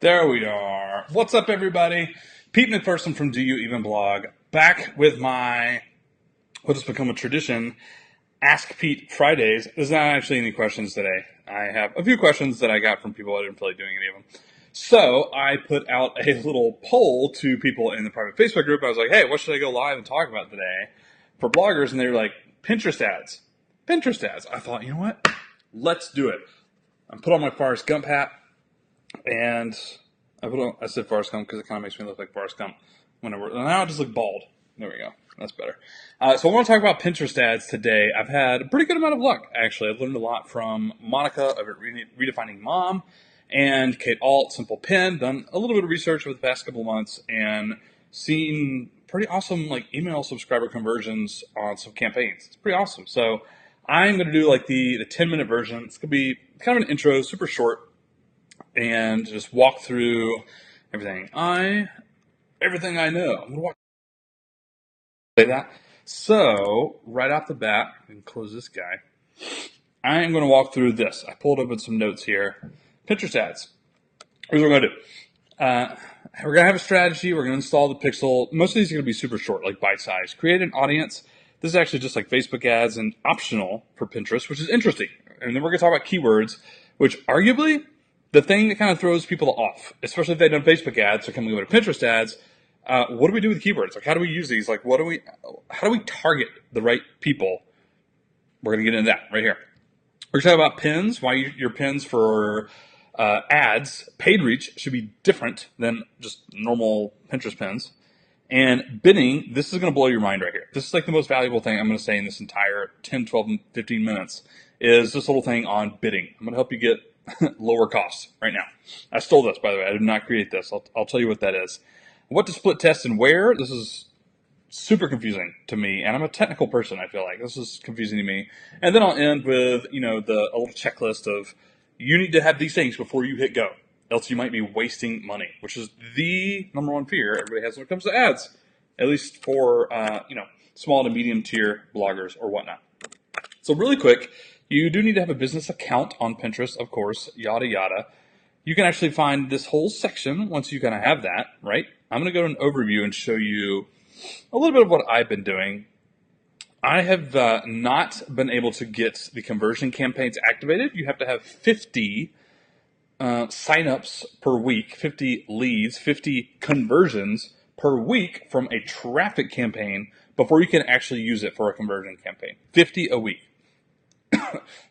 There we are. What's up, everybody? Pete McPherson from Do You Even Blog, back with my, what has become a tradition, Ask Pete Fridays. There's not actually any questions today. I have a few questions that I got from people. I didn't feel like doing any of them. So I put out a little poll to people in the private Facebook group. I was like, hey, what should I go live and talk about today for bloggers? And they were like, Pinterest ads. Pinterest ads. I thought, you know what? Let's do it. I put on my Forrest Gump hat. And I said Forrest Gump because it kind of makes me look like Forrest Gump. Now I just look bald. There we go. That's better. So I want to talk about Pinterest ads today. I've had a pretty good amount of luck, actually. I've learned a lot from Monica over at Redefining Mom and Kate Alt, Simple Pen. Done a little bit of research over the past couple months and seen pretty awesome email subscriber conversions on some campaigns. It's pretty awesome. So I'm going to do the 10-minute version. It's going to be kind of an intro, super short, and just walk through everything I know. I'm gonna say that. So right off the bat, I can close this guy. I am going to walk through this. I pulled up some notes here. Pinterest ads. Here's what we're going to do. We're going to have a strategy. We're going to install the pixel. Most of these are going to be super short, like bite size. Create an audience. This is actually just like Facebook ads and optional for Pinterest, which is interesting. And then we're going to talk about keywords, which arguably the thing that kind of throws people off, especially if they've done Facebook ads or coming over to Pinterest ads. What do we do with keywords? How do we use these? How do we target the right people? We're going to get into that right here. We're going to talk about pins, why your pins for ads, paid reach, should be different than just normal Pinterest pins. And bidding, this is going to blow your mind right here. This is the most valuable thing I'm going to say in this entire 10, 12, and 15 minutes is this little thing on bidding. I'm going to help you get lower costs right now. I stole this, by the way. I did not create this. I'll tell you what that is. What to split test and where. This is super confusing to me, and I'm a technical person. I feel like this is confusing to me. And then I'll end with a little checklist of you need to have these things before you hit go, else you might be wasting money, which is the number one fear everybody has when it comes to ads, at least for small to medium tier bloggers or whatnot. So really quick, you do need to have a business account on Pinterest, of course, yada yada. You can actually find this whole section once you kind of have that, right? I'm going to go to an overview and show you a little bit of what I've been doing. I have not been able to get the conversion campaigns activated. You have to have 50 signups per week, 50 leads, 50 conversions per week from a traffic campaign before you can actually use it for a conversion campaign. 50 a week.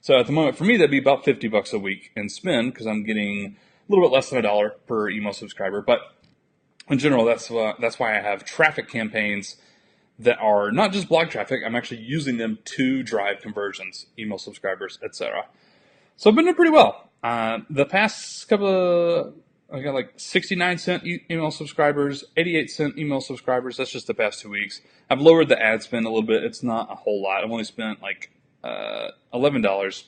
So at the moment, for me, that'd be about $50 a week in spend because I'm getting a little bit less than $1 per email subscriber. But in general, that's why I have traffic campaigns that are not just blog traffic. I'm actually using them to drive conversions, email subscribers, etc. So I've been doing pretty well. The past I got 69-cent email subscribers, 88-cent email subscribers. That's just the past 2 weeks. I've lowered the ad spend a little bit. It's not a whole lot. I've only spent $11.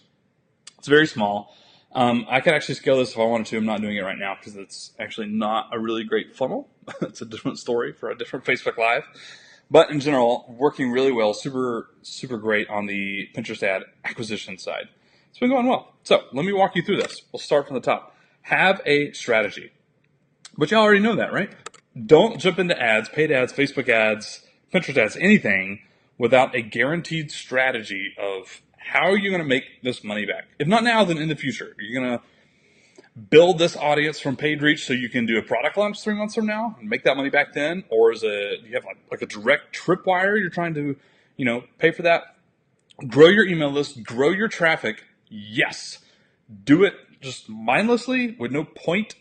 It's very small. I could actually scale this if I wanted to. I'm not doing it right now because it's actually not a really great funnel. It's a different story for a different Facebook Live. But in general, working really well, super, super great on the Pinterest ad acquisition side. It's been going well. So let me walk you through this. We'll start from the top. Have a strategy. But you already know that, right? Don't jump into ads, paid ads, Facebook ads, Pinterest ads, anything without a guaranteed strategy of how are you going to make this money back? If not now, then in the future. Are you going to build this audience from paid reach so you can do a product launch 3 months from now and make that money back then? Or do you have a direct tripwire you're trying to, pay for that? Grow your email list, grow your traffic. Yes. Do it just mindlessly with no point.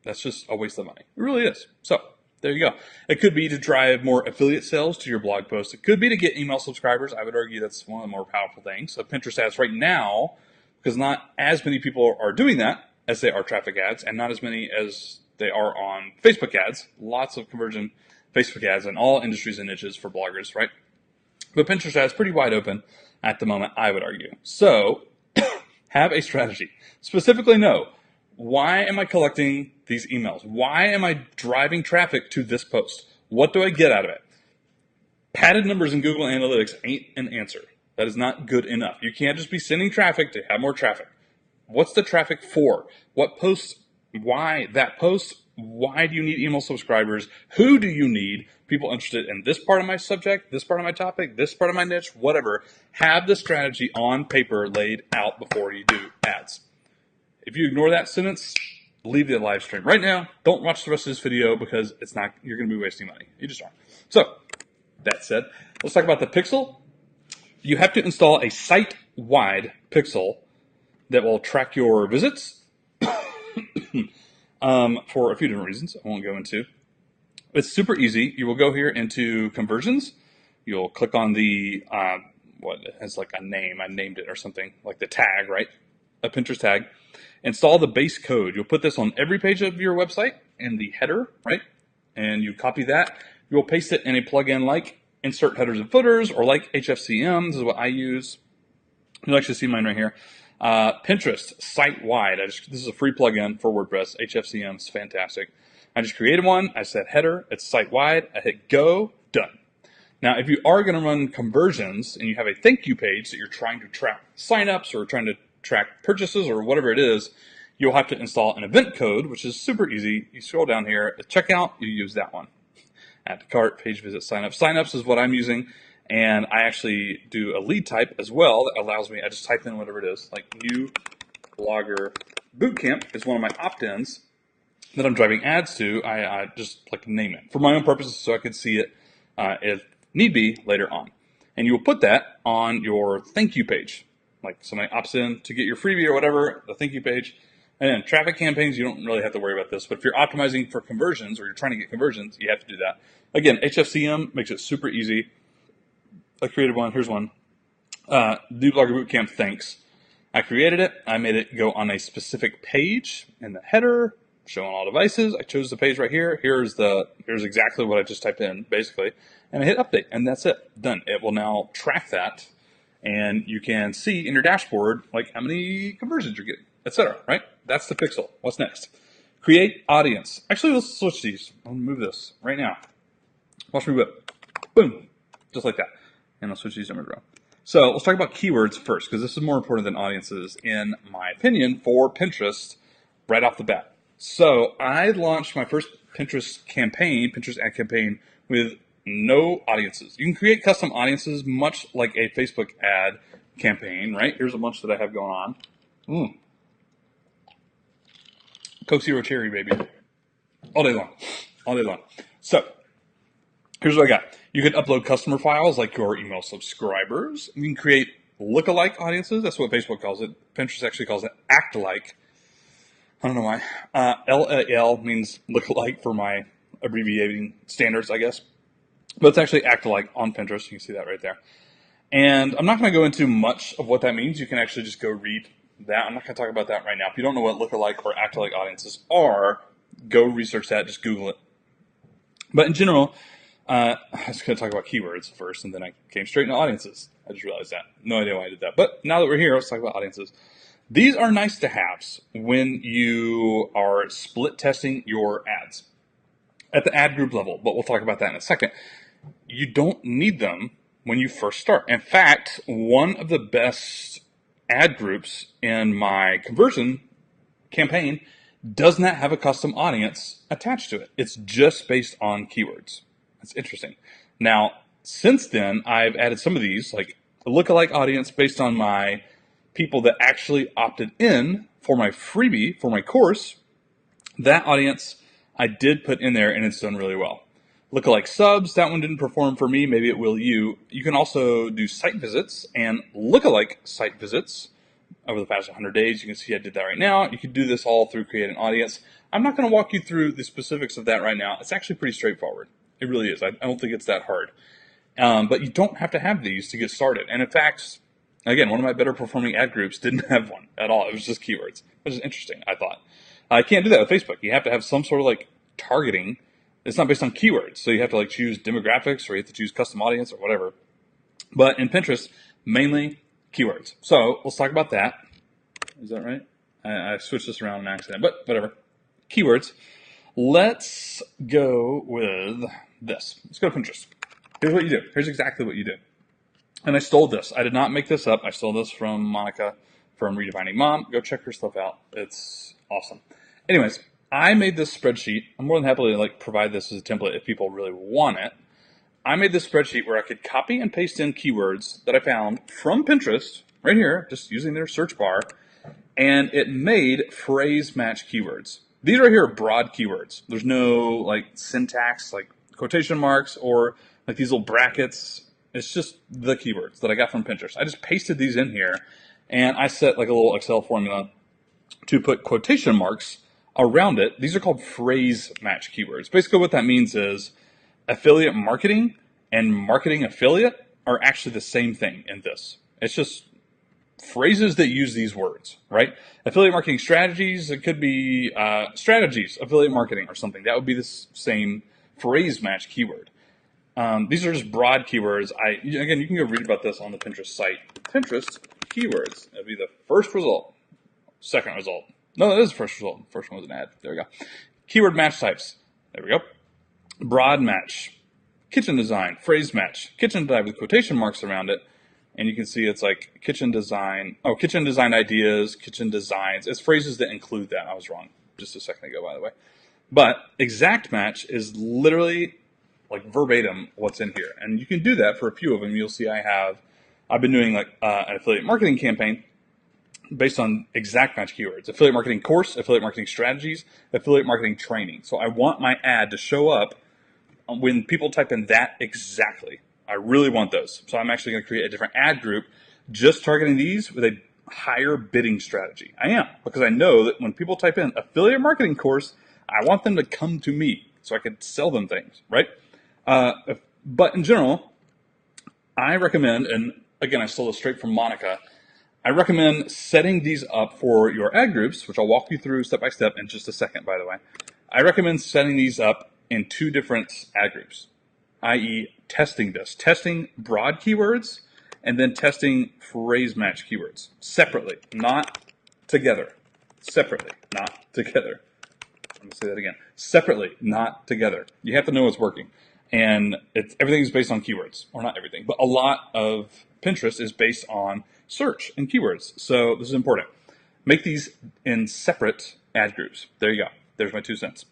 That's just a waste of money. It really is. So there you go. It could be to drive more affiliate sales to your blog post. It could be to get email subscribers. I would argue that's one of the more powerful things of Pinterest ads right now, because not as many people are doing that as they are traffic ads, and not as many as they are on Facebook ads. Lots of conversion Facebook ads in all industries and niches for bloggers, right? But Pinterest ads pretty wide open at the moment, I would argue. So have a strategy. Specifically know, why am I collecting these emails? Why am I driving traffic to this post? What do I get out of it? Padded numbers in Google Analytics ain't an answer. That is not good enough. You can't just be sending traffic to have more traffic. What's the traffic for? What posts Why that post? Why do you need email subscribers? Who do you need? People interested in this part of my subject, this part of my topic, this part of my niche, whatever. Have the strategy on paper laid out before you do ads. If you ignore that sentence, leave the live stream right now. Don't watch the rest of this video because it's not. You're going to be wasting money. You just are. So, that said, let's talk about the pixel. You have to install a site-wide pixel that will track your visits for a few different reasons I won't go into. It's super easy. You will go here into conversions. You'll click on the, what has like a name. I named it or something, like the tag, right? A Pinterest tag. Install the base code. You'll put this on every page of your website in the header, right? And you copy that. You'll paste it in a plugin like Insert Headers and Footers or like HFCM. This is what I use. You'll actually see mine right here. Pinterest site-wide. This is a free plugin for WordPress. HFCM is fantastic. I just created one. I said header. It's site-wide. I hit go. Done. Now, if you are going to run conversions and you have a thank you page that you're trying to track signups or trying to track purchases or whatever it is, you'll have to install an event code, which is super easy. You scroll down here at checkout, you use that one. Add to cart, page visit, signups. Signups is what I'm using, and I actually do a lead type as well that allows me, I just type in whatever it is, like new blogger bootcamp is one of my opt-ins that I'm driving ads to. I just like name it for my own purposes so I could see it if need be later on. And you will put that on your thank you page. Like somebody opts in to get your freebie or whatever, the thank you page. And then traffic campaigns, you don't really have to worry about this. But if you're optimizing for conversions or you're trying to get conversions, you have to do that. Again, HFCM makes it super easy. I created one. Here's one. New Blogger Bootcamp, thanks. I created it. I made it go on a specific page in the header, showing all devices. I chose the page right here. Here's exactly what I just typed in, basically. And I hit update, and that's it. Done. It will now track that, and you can see in your dashboard like how many conversions you're getting, etc. Right? That's the pixel. What's next? Create audience. Actually, let's switch these. I'll move this right now. Watch me whip. Boom. Just like that. And I'll switch these numbers around. So let's talk about keywords first, because this is more important than audiences, in my opinion, for Pinterest right off the bat. So I launched my first Pinterest campaign, Pinterest ad campaign, with no audiences. You can create custom audiences much like a Facebook ad campaign, right? Here's a bunch that I have going on. Coke Zero Cherry, baby. All day long. All day long. So here's what I got. You can upload customer files like your email subscribers. You can create lookalike audiences. That's what Facebook calls it. Pinterest actually calls it act-alike. I don't know why. LAL means lookalike for my abbreviating standards, I guess. But it's actually act-alike on Pinterest. You can see that right there. And I'm not going to go into much of what that means. You can actually just go read that. I'm not going to talk about that right now. If you don't know what lookalike or act-alike audiences are, go research that. Just Google it. But in general, I was going to talk about keywords first, and then I came straight into audiences. I just realized that. No idea why I did that. But now that we're here, let's talk about audiences. These are nice to haves when you are split testing your ads at the ad group level, but we'll talk about that in a second. You don't need them when you first start. In fact, one of the best ad groups in my conversion campaign does not have a custom audience attached to it. It's just based on keywords. That's interesting. Now, since then, I've added some of these, like a lookalike audience based on my people that actually opted in for my freebie, for my course. That audience I did put in there, and it's done really well. Lookalike subs, that one didn't perform for me. Maybe it will you. You can also do site visits and lookalike site visits over the past 100 days. You can see I did that right now. You can do this all through Create an Audience. I'm not going to walk you through the specifics of that right now. It's actually pretty straightforward. It really is. I don't think it's that hard. But you don't have to have these to get started. And in fact, again, one of my better performing ad groups didn't have one at all. It was just keywords, which is interesting, I thought. I can't do that with Facebook. You have to have some sort of like targeting. It's not based on keywords. So you have to like choose demographics, or you have to choose custom audience or whatever. But in Pinterest, mainly keywords. So let's talk about that. Is that right? I switched this around in accident, but whatever. Keywords. Let's go with this. Let's go to Pinterest. Here's what you do. Here's exactly what you do. And I stole this. I did not make this up. I stole this from Monica from Redefining Mom. Go check her stuff out. It's awesome. Anyways, I made this spreadsheet. I'm more than happy to like provide this as a template if people really want it. I made this spreadsheet where I could copy and paste in keywords that I found from Pinterest right here, just using their search bar, and it made phrase match keywords. These right here are broad keywords. There's no like syntax, like quotation marks or like these little brackets. It's just the keywords that I got from Pinterest. I just pasted these in here and I set like a little Excel formula to put quotation marks around it. These are called phrase match keywords. Basically what that means is affiliate marketing and marketing affiliate are actually the same thing in this. It's just phrases that use these words, right? Affiliate marketing strategies, it could be strategies, affiliate marketing or something. That would be the same phrase match keyword. These are just broad keywords. Again, you can go read about this on the Pinterest site. Pinterest keywords. That'd be the first result. Second result. No, that is the first result. First one was an ad. There we go. Keyword match types. There we go. Broad match. Kitchen design. Phrase match. Kitchen design with quotation marks around it. And you can see it's like kitchen design. Oh, kitchen design ideas, kitchen designs. It's phrases that include that. I was wrong just a second ago, by the way. But exact match is literally like verbatim what's in here. And you can do that for a few of them. You'll see I've been doing like an affiliate marketing campaign based on exact match keywords. Affiliate marketing course, affiliate marketing strategies, affiliate marketing training. So I want my ad to show up when people type in that exactly. I really want those. So I'm actually going to create a different ad group just targeting these with a higher bidding strategy. I am, because I know that when people type in affiliate marketing course, I want them to come to me so I can sell them things, right? But in general, I recommend, and again, I stole this straight from Monica, I recommend setting these up for your ad groups, which I'll walk you through step by step in just a second, by the way. I recommend setting these up in two different ad groups, i.e. testing broad keywords and then testing phrase match keywords separately, not together. Separately, not together. I'm going to say that again. Separately, not together. You have to know what's working. And everything is based on keywords, or not everything, but a lot of Pinterest is based on search and keywords. So this is important. Make these in separate ad groups. There you go. There's my 2 cents.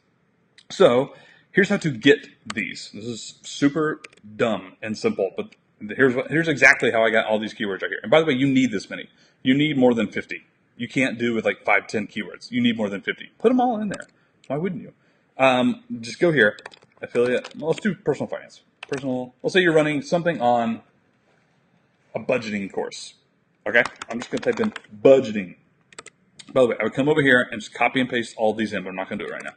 So here's how to get these. This is super dumb and simple, but here's exactly how I got all these keywords right here. And by the way, you need this many. You need more than 50. You can't do with like 5, 10 keywords. You need more than 50. Put them all in there. Why wouldn't you? Just go here. Affiliate. Well, let's do personal finance. Let's say you're running something on a budgeting course. Okay? I'm just going to type in budgeting. By the way, I would come over here and just copy and paste all these in, but I'm not going to do it right now.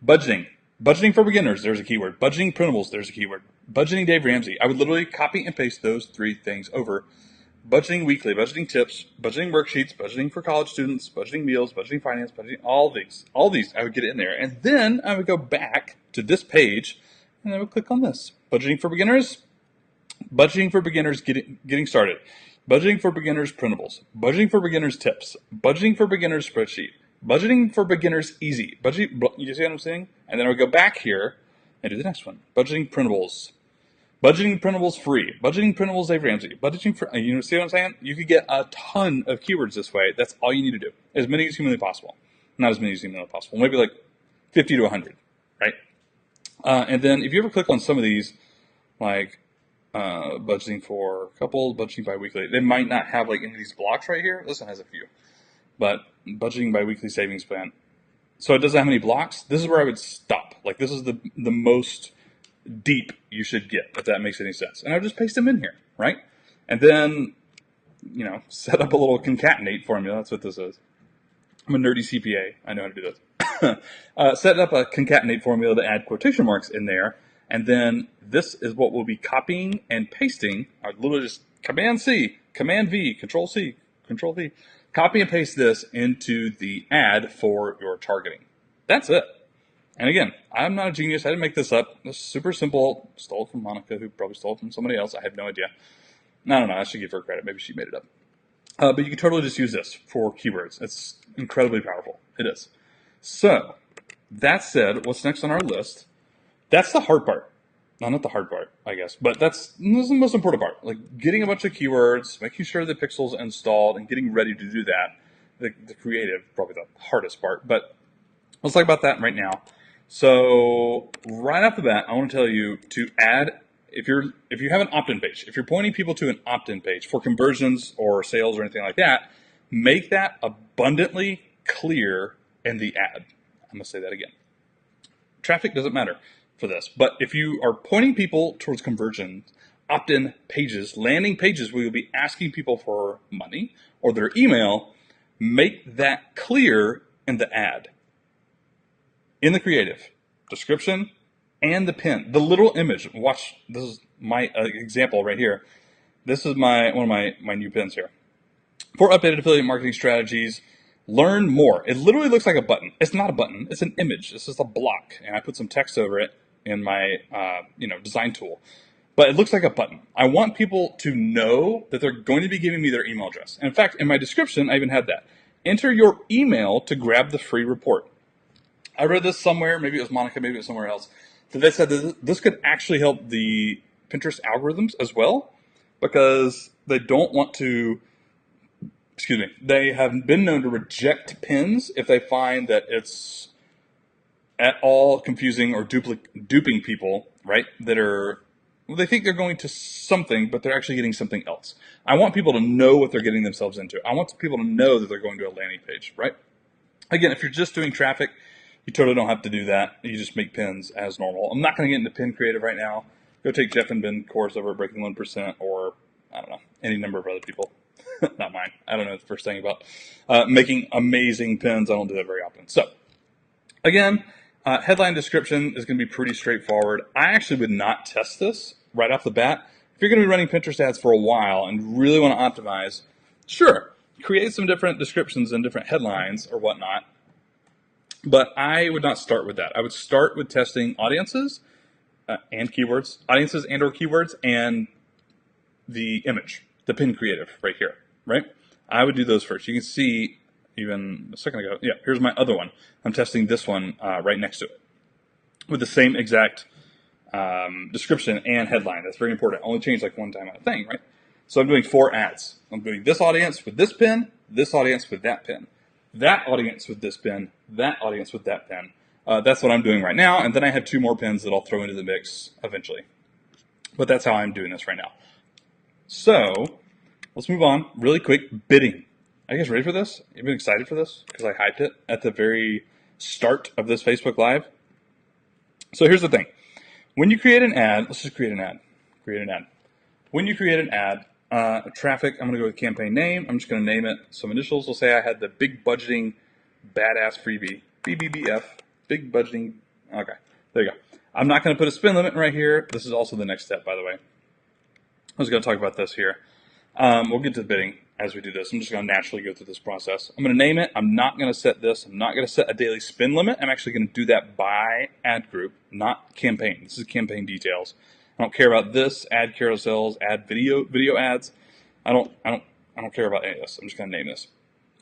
Budgeting. Budgeting for beginners, there's a keyword. Budgeting printables, there's a keyword. Budgeting Dave Ramsey. I would literally copy and paste those 3 things over. Budgeting weekly, budgeting tips, budgeting worksheets, budgeting for college students, budgeting meals, budgeting finance, budgeting, all these, I would get it in there. And then I would go back to this page and I would click on this. Budgeting for beginners getting started. Budgeting for beginners printables. Budgeting for beginners tips. Budgeting for beginners spreadsheet. Budgeting for beginners easy. You see what I'm saying? And then I would go back here and do the next one. Budgeting printables. Budgeting printables free. Budgeting printables Dave Ramsey. Budgeting for, you see what I'm saying? You could get a ton of keywords this way. That's all you need to do. As many as humanly possible. Not as many as humanly possible. Maybe like 50 to 100, right? And then if you ever click on some of these, like budgeting for couples, budgeting bi-weekly, they might not have like any of these blocks right here. This one has a few. But budgeting bi-weekly savings plan. So it doesn't have any blocks. This is where I would stop. Like this is the most deep you should get, if that makes any sense. And I would just paste them in here, right? And then, set up a little concatenate formula. That's what this is. I'm a nerdy CPA. I know how to do this. Set up a concatenate formula to add quotation marks in there. And then this is what we'll be copying and pasting. I would literally just Command C, Command V, Control C, Control V. Copy and paste this into the ad for your targeting. That's it. And again, I'm not a genius. I didn't make this up. It's super simple. Stole it from Monica, who probably stole it from somebody else. I have no idea. I don't know. I should give her credit. Maybe she made it up. But you can totally just use this for keywords. It's incredibly powerful. It is. So, that said, what's next on our list? That's the hard part. No, not the hard part, I guess. But this is the most important part. Like getting a bunch of keywords, making sure the pixel's installed, and getting ready to do that. The creative, probably the hardest part. But Let's talk about that right now. So right off the bat, I want to tell you to add, if you have an opt-in page, if you're pointing people to an opt-in page for conversions or sales or anything like that, make that abundantly clear in the ad. I'm going to say that again. Traffic doesn't matter for this, but if you are pointing people towards conversions, opt-in pages, landing pages where you'll be asking people for money or their email, make that clear in the ad, in the creative description and the pin, the little image. Watch, this is my example right here. This is one of my new pins here. For updated affiliate marketing strategies, learn more. It literally looks like a button. It's not a button. It's an image. It's just a block, and I put some text over it in my design tool. But it looks like a button. I want people to know that they're going to be giving me their email address. And in fact, in my description, I even had that. Enter your email to grab the free report. I read this somewhere, maybe it was Monica, maybe it was somewhere else, that they said that this could actually help the Pinterest algorithms as well, because they don't want to, they have been known to reject pins if they find that it's at all confusing or duping people, right, they think they're going to something, but they're actually getting something else. I want people to know what they're getting themselves into. I want people to know that they're going to a landing page, right? Again, if you're just doing traffic, you totally don't have to do that. You just make pins as normal. I'm not going to get into pin creative right now. Go take Jeff and Ben's course over at Breaking 1%, or I don't know, any number of other people. Not mine. I don't know the first thing about making amazing pins. I don't do that very often. So again, headline description is going to be pretty straightforward. I actually would not test this right off the bat. If you're going to be running Pinterest ads for a while and really want to optimize, sure, create some different descriptions and different headlines or whatnot. But I would not start with that. I would start with testing audiences and keywords, audiences and or keywords, and the image, the pin creative right here, right? I would do those first. You can see even a second ago, yeah, here's my other one. I'm testing this one right next to it with the same exact description and headline. That's very important. I only change like one time on a thing, right? So I'm doing 4 ads. I'm doing this audience with this pin, this audience with that pin, that audience with this pin, that audience with that pin. That's what I'm doing right now, and then I have 2 more pins that I'll throw into the mix eventually. But that's how I'm doing this right now. So let's move on really quick. Bidding. Are you guys ready for this? You've been excited for this? Because I hyped it at the very start of this Facebook Live. So here's the thing. When you create an ad, let's just create an ad. When you create an ad, traffic, I'm going to go with campaign name. I'm just going to name it some initials. We'll say I had the big budgeting badass freebie, BBBF, big budgeting. Okay, there you go. I'm not going to put a spin limit right here. This is also the next step, by the way. I was going to talk about this here. We'll get to the bidding as we do this. I'm just going to naturally go through this process. I'm going to name it. I'm not going to set this. I'm not going to set a daily spin limit. I'm actually going to do that by ad group, not campaign. This is campaign details. I don't care about this, ad carousels, ad video ads. I don't care about any of this. I'm just going to name this.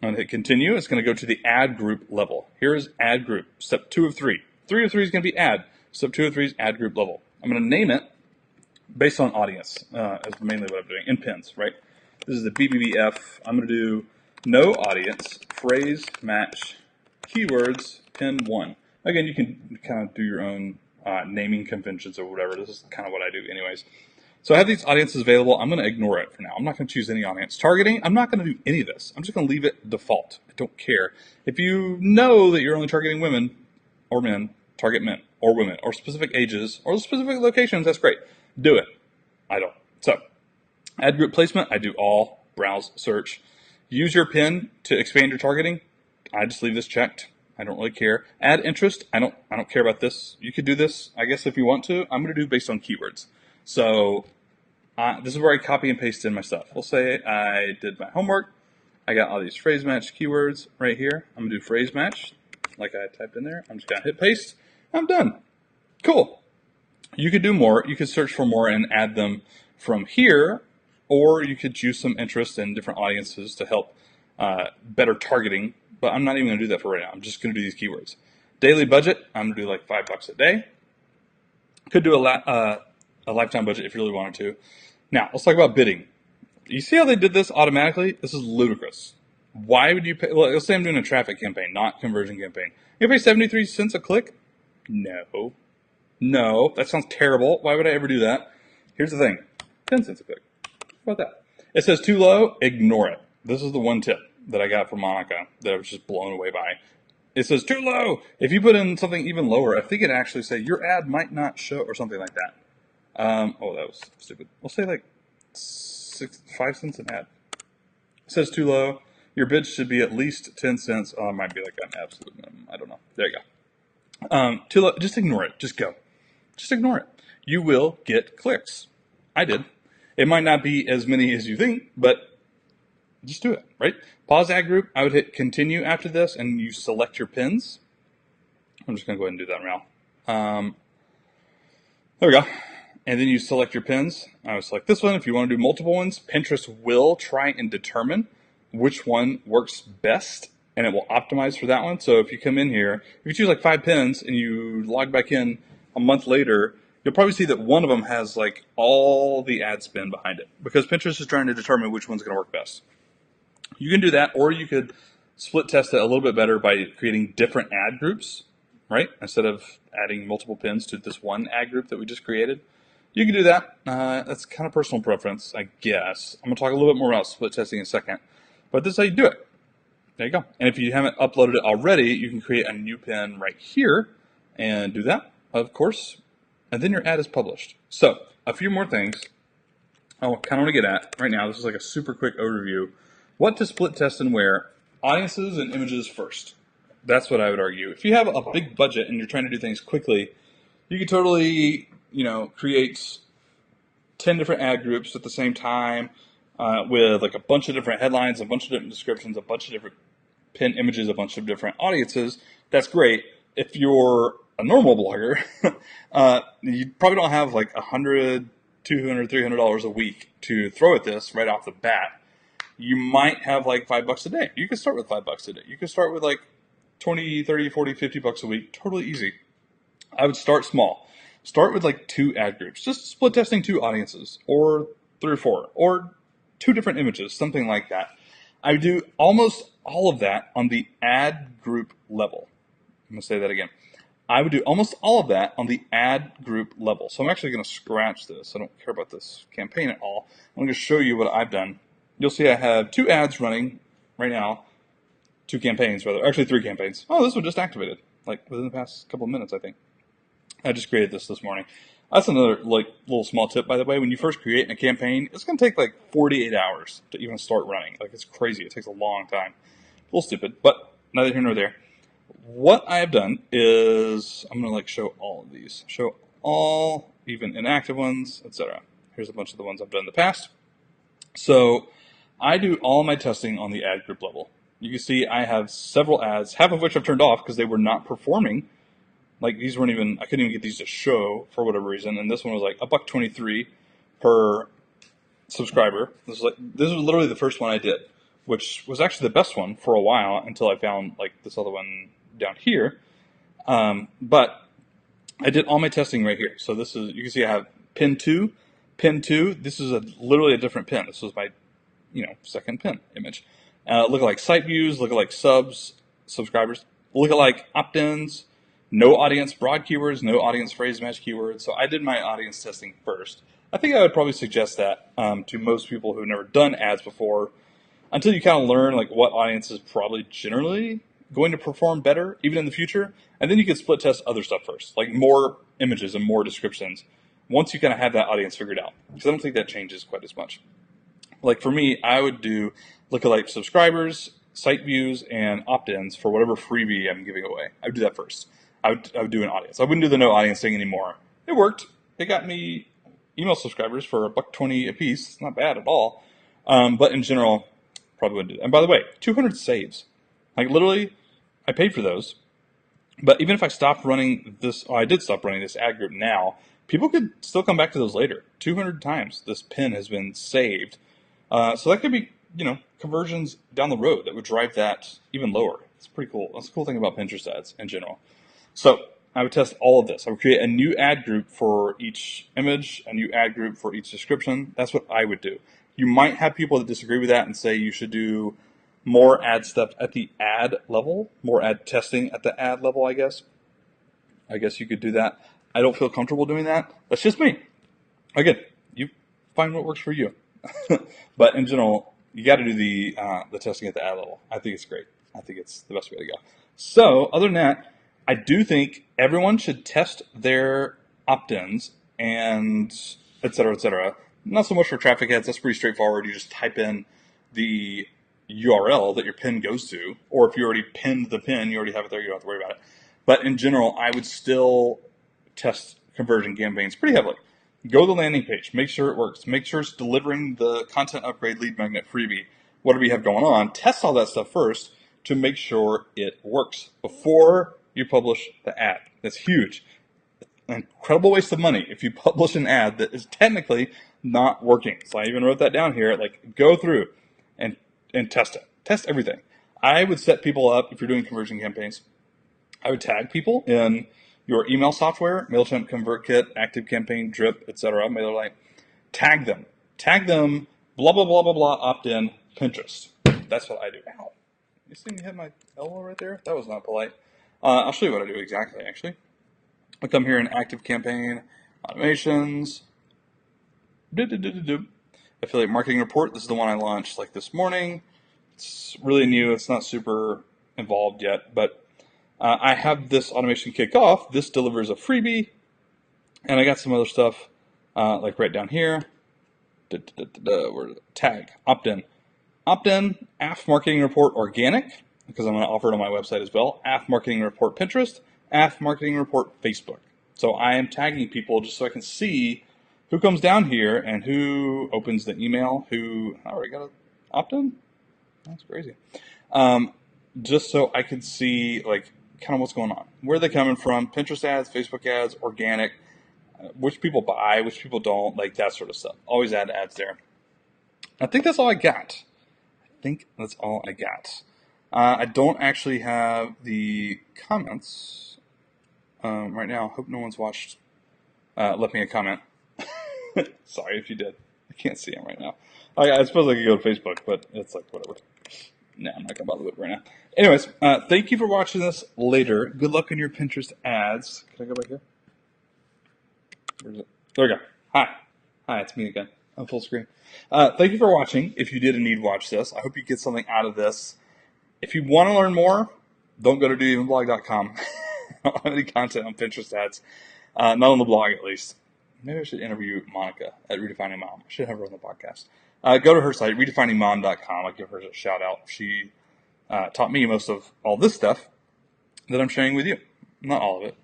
I'm going to hit continue. It's going to go to the ad group level. Here is ad group, step 2 of 3. 3 of 3 is going to be ad. Step 2 of 3 is ad group level. I'm going to name it based on audience, is mainly what I'm doing, in pins, right? This is the BBBF. I'm going to do no audience, phrase match, keywords, pin 1. Again, you can kind of do your own naming conventions or whatever. This is kind of what I do anyways. So I have these audiences available. I'm going to ignore it for now. I'm not going to choose any audience targeting. I'm not going to do any of this. I'm just going to leave it default. I don't care. If you know that you're only targeting women or men, target men or women or specific ages or specific locations, that's great. Do it. I don't. So ad group placement, I do all, browse, search. Use your pin to expand your targeting. I just leave this checked. I don't really care. Add interest. I don't care about this. You could do this, I guess, if you want to. I'm going to do based on keywords. So this is where I copy and paste in my stuff. We'll say I did my homework. I got all these phrase match keywords right here. I'm going to do phrase match like I typed in there. I'm just going to hit paste. I'm done. Cool. You could do more. You could search for more and add them from here, or you could choose some interest in different audiences to help better targeting. But I'm not even going to do that for right now. I'm just going to do these keywords. Daily budget, I'm going to do like $5 a day. Could do a lifetime budget if you really wanted to. Now, let's talk about bidding. You see how they did this automatically? This is ludicrous. Why would you pay? Well, let's say I'm doing a traffic campaign, not conversion campaign. You pay 73 cents a click? No. No, that sounds terrible. Why would I ever do that? Here's the thing. 10 cents a click. How about that? It says too low, ignore it. This is the one tip that I got from Monica that I was just blown away by. It says too low. If you put in something even lower, I think it actually say your ad might not show or something like that. Oh, that was stupid. We'll say like 5 cents an ad. It says too low. Your bid should be at least 10 cents. Oh, it might be like an absolute minimum. I don't know. There you go. Too low. Just ignore it. Just go. Just ignore it. You will get clicks. I did. It might not be as many as you think, but just do it, right? Pause ad group. I would hit continue after this, and you select your pins. I'm just going to go ahead and do that now. There we go. And then you select your pins. I would select this one. If you want to do multiple ones, Pinterest will try and determine which one works best, and it will optimize for that one. So if you come in here, if you choose like 5 pins and you log back in a month later, you'll probably see that one of them has like all the ad spend behind it, because Pinterest is trying to determine which one's going to work best. You can do that, or you could split test it a little bit better by creating different ad groups, right? Instead of adding multiple pins to this one ad group that we just created. You can do that. That's kind of personal preference, I guess. I'm going to talk a little bit more about split testing in a second. But this is how you do it. There you go. And if you haven't uploaded it already, you can create a new pin right here and do that, of course. And then your ad is published. So, a few more things I kind of want to get at right now. This is like a super quick overview. What to split test and where. Audiences and images first. That's what I would argue. If you have a big budget and you're trying to do things quickly, you could totally, create 10 different ad groups at the same time with like a bunch of different headlines, a bunch of different descriptions, a bunch of different pin images, a bunch of different audiences. That's great. If you're a normal blogger, you probably don't have like $100, $200, $300 a week to throw at this right off the bat. You might have like $5 a day. You can start with $5 a day. You can start with like 20, 30, 40, $50 a week. Totally easy. I would start small. Start with like 2 ad groups. Just split testing 2 audiences, or 3 or 4, or 2 different images, something like that. I do almost all of that on the ad group level. I'm going to say that again. I would do almost all of that on the ad group level. So I'm actually going to scratch this. I don't care about this campaign at all. I'm going to show you what I've done. You'll see I have 2 ads running right now. 2 campaigns, rather. Actually, 3 campaigns. Oh, this one just activated, like within the past couple of minutes, I think. I just created this morning. That's another little small tip, by the way. When you first create a campaign, it's going to take like 48 hours to even start running. Like, it's crazy. It takes a long time. A little stupid, but neither here nor there. What I have done is I'm going to show all of these. Show all, even inactive ones, etc. Here's a bunch of the ones I've done in the past. So I do all my testing on the ad group level. You can see I have several ads, half of which I've turned off because they were not performing. Like, these weren't even, I couldn't even get these to show for whatever reason. And this one was like $1.23 per subscriber. This was literally the first one I did, which was actually the best one for a while until I found like this other one down here. But I did all my testing right here. So this is, you can see I have pin 2. Pin 2, this is literally a different pin. This was my, second pin image. Lookalike site views, lookalike subscribers, lookalike opt-ins, no audience broad keywords, no audience phrase match keywords. So I did my audience testing first. I think I would probably suggest that to most people who've never done ads before, until you kind of learn like what audience is probably generally going to perform better, even in the future. And then you can split test other stuff first, like more images and more descriptions, once you kind of have that audience figured out. Because I don't think that changes quite as much. Like for me, I would do lookalike subscribers, site views, and opt-ins for whatever freebie I'm giving away. I would do that first. I would do an audience. I wouldn't do the no audience thing anymore. It worked. It got me email subscribers for $1.20 a piece. It's not bad at all. But in general, probably wouldn't do that. And by the way, 200 saves. Like literally, I paid for those. But even if I stopped running this, I did stop running this ad group now, people could still come back to those later. 200 times this pin has been saved. So that could be, conversions down the road that would drive that even lower. It's pretty cool. That's a cool thing about Pinterest ads in general. So I would test all of this. I would create a new ad group for each image, a new ad group for each description. That's what I would do. You might have people that disagree with that and say you should do more ad stuff at the ad level, more ad testing at the ad level, I guess. I guess you could do that. I don't feel comfortable doing that. That's just me. Again, you find what works for you. But in general, you got to do the testing at the ad level. I think it's great. I think it's the best way to go. So other than that, I do think everyone should test their opt-ins and et cetera, et cetera. Not so much for traffic ads. That's pretty straightforward. You just type in the URL that your pin goes to, or if you already pinned the pin, you already have it there. You don't have to worry about it. But in general, I would still test conversion campaigns pretty heavily. Go to the landing page. Make sure it works. Make sure it's delivering the content upgrade lead magnet freebie, whatever you have going on. Test all that stuff first to make sure it works before you publish the ad. That's huge. An incredible waste of money if you publish an ad that is technically not working. So I even wrote that down here. Like, go through and test it. Test everything. I would set people up, if you're doing conversion campaigns, I would tag people in your email software, MailChimp, ConvertKit, ActiveCampaign, Drip, etc., MailerLite. Tag them. Tag them, blah, blah, blah, blah, blah, opt-in, Pinterest. That's what I do. Ow. You see me hit my elbow right there? That was not polite. I'll show you what I do exactly, actually. I come here in ActiveCampaign, automations, affiliate marketing report. This is the one I launched like this morning. It's really new. It's not super involved yet, but I have this automation kick off. This delivers a freebie, and I got some other stuff like right down here. Tag, opt-in. Opt-in, AF Marketing Report Organic, because I'm going to offer it on my website as well. AF Marketing Report Pinterest, AF Marketing Report Facebook. So I am tagging people just so I can see who comes down here and who opens the email, who already got an opt-in. That's crazy. Just so I can see like kind of what's going on. Where are they coming from? Pinterest ads, Facebook ads, organic, which people buy, which people don't, like that sort of stuff. Always add ads there. I think that's all I got. I don't actually have the comments right now. Hope no one's left me a comment. Sorry if you did. I can't see them right now. I suppose I could go to Facebook, but it's like whatever. No, I'm not going to bother with it right now. Anyways, thank you for watching this later. Good luck on your Pinterest ads. Can I go back here? Where is it? There we go. Hi, it's me again. I'm full screen. Thank you for watching. If you did indeed watch this, I hope you get something out of this. If you want to learn more, don't go to doyouevenblog.com. I don't have any content on Pinterest ads. Not on the blog, at least. Maybe I should interview Monica at Redefining Mom. I should have her on the podcast. Go to her site, redefiningmom.com. I'll give her a shout out. She taught me most of all this stuff that I'm sharing with you. Not all of it,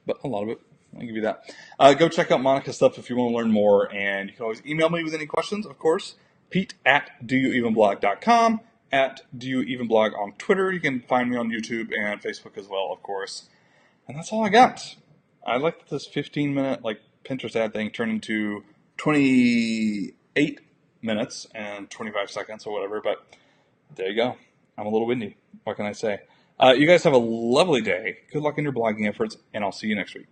but a lot of it. I'll give you that. Go check out Monica's stuff if you want to learn more, and you can always email me with any questions, of course. Pete at doyouevenblog.com, at doyouevenblog on Twitter. You can find me on YouTube and Facebook as well, of course. And that's all I got. I like that this 15-minute like Pinterest ad thing turned into 28 minutes and 25 seconds or whatever, but there you go. I'm a little windy. What can I say? You guys have a lovely day. Good luck in your blogging efforts, and I'll see you next week.